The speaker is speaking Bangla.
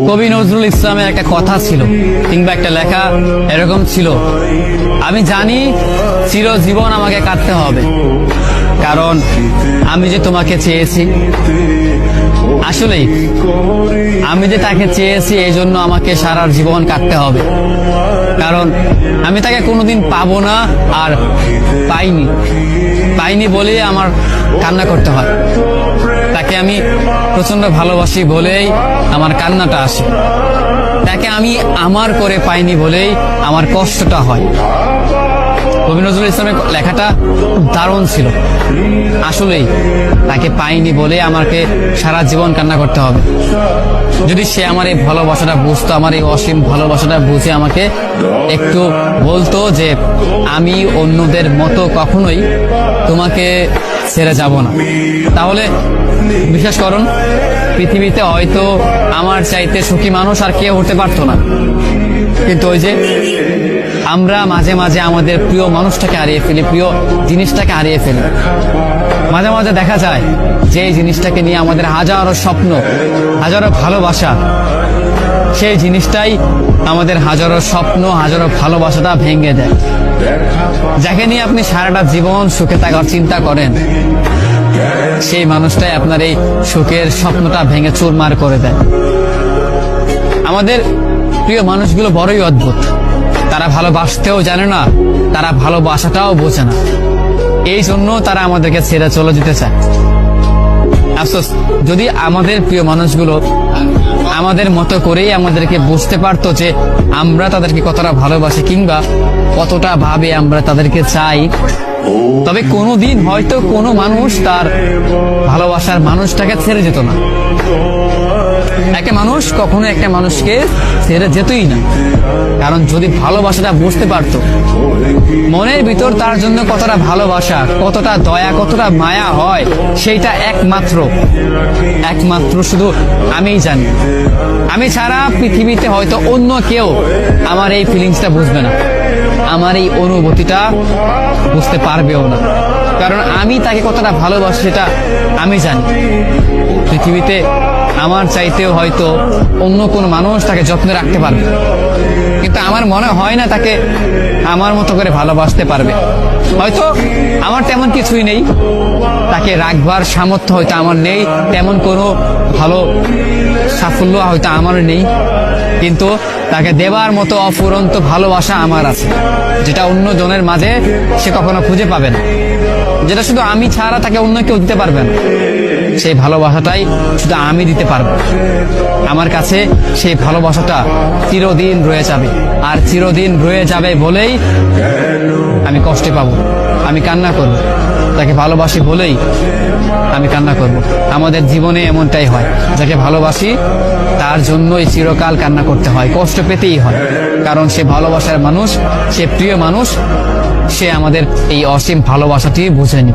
কবি নজরুল ইসলামের একটা কথা ছিল কিংবা একটা লেখা এরকম ছিল, আমি জানি চিরজীবন আমাকে কাটতে হবে, কারণ আমি যে তোমাকে চেয়েছি। আসলেই আমি যে তাকে চেয়েছি এই জন্য আমাকে সারা জীবন কাটতে হবে, কারণ আমি তাকে কোনোদিন পাবো না, আর পাইনি বলে আমার কান্না করতে হয়। তাকে আমি প্রচন্ড ভালোবাসি বলেই আমার কান্নাটা আসে, তাকে আমি আমার করে পাইনি বলেই আমার কষ্টটা হয়। কবি নজরুল ইসলামের লেখাটা দারুণ ছিল। আসলেই তাকে পাইনি বলে আমাকে সারা জীবন কান্না করতে হবে। যদি সে আমার এই ভালোবাসাটা বুঝতো, আমার এই অসীম ভালোবাসাটা বুঝে আমাকে একটু বলতো যে আমি অন্যদের মতো কখনোই তোমাকে ছেড়ে যাব না, তাহলে বিশ্বাস করুন পৃথিবীতে হয়তো আমার চাইতে সুখী মানুষ আর কেউ হতে পারতো না। কিন্তু ওই যে আমরা মাঝে মাঝে আমাদের প্রিয় মানুষটাকে হারিয়ে ফেলি, প্রিয় জিনিসটাকে হারিয়ে ফেলি। মাঝে মাঝে দেখা যায় যে এই জিনিসটাকে নিয়ে আমাদের হাজারো স্বপ্ন, হাজারো ভালোবাসা, সেই জিনিসটাই আমাদের হাজারো স্বপ্ন, হাজারো ভালোবাসাটা ভেঙে দেয়। যাকে নিয়ে আপনি সারাটা জীবন সুখে থাকার চিন্তা করেন, সেই মানুষটাই আপনার এই সুখের স্বপ্নটা ভেঙে চুরমার করে দেয়। আমাদের প্রিয় মানুষগুলো বড়ই অদ্ভুত, তারা ভালোবাসতেও জানে না, তারা ভালোবাসাটাও বোঝে না, এই জন্য তারা আমাদেরকে ছেড়ে চলে যেতে চায়। আফসোস, যদি আমাদের প্রিয় মানুষগুলো আমাদের মতো করেই আমাদেরকে বুঝতে পারতো যে আমরা তাদেরকে কতটা ভালোবাসি কিংবা কতটা ভাবে আমরা তাদেরকে চাই, তবে কোনোদিন হয়তো কোনো মানুষ তার ভালোবাসার মানুষটাকে ছেড়ে যেত না। একটা মানুষ কখনো একটা মানুষকে ছেড়ে যেতই না, কারণ যদি ভালোবাসাটা বুঝতে পারতো, মনের ভিতর তার জন্য কতটা ভালোবাসা, কতটা দয়া, কতটা মায়া হয়, সেইটা একমাত্র শুধু আমিই জানি। আমি ছাড়া পৃথিবীতে হয়তো অন্য কেউ আমার এই ফিলিংসটা বুঝবে না, আমার এই অনুভূতিটা বুঝতে পারবেও না, কারণ আমি তাকে কতটা ভালোবাসি সেটা আমি জানি। পৃথিবীতে আমার চাইতেও হয়তো অন্য কোন মানুষ তাকে যত্নে রাখতে পারবে, কিন্তু আমার মনে হয় না তাকে আমার মতো করে ভালোবাসতে পারবে। হয়তো আমার তেমন কিছুই নেই, তাকে রাখবার সামর্থ্য হয়তো আমার নেই, তেমন কোনো ভালো সাফল্য হয়তো আমার নেই, কিন্তু তাকে দেবার মতো অফুরন্ত ভালোবাসা আমার আছে, যেটা অন্য জনের মাঝে সে কখনো খুঁজে পাবে না, যেটা শুধু আমি ছাড়া তাকে অন্য কেউ দিতে পারবে না। সেই ভালোবাসাটাই শুধু আমি দিতে পারবো। আমার কাছে সেই ভালোবাসাটা চিরদিন রয়ে যাবে, আর চিরদিন রয়ে যাবে বলেই আমি কষ্ট পাবো, আমি কান্না করব, তাকে ভালোবাসি বলেই আমি কান্না করব। আমাদের জীবনে এমনটাই হয়, যাকে ভালোবাসি তার জন্যই চিরকাল কান্না করতে হয়, কষ্ট পেতেই হয়, কারণ সে ভালোবাসার মানুষ, সে প্রিয় মানুষ, সে আমাদের এই অসীম ভালোবাসাটি বুঝেনি।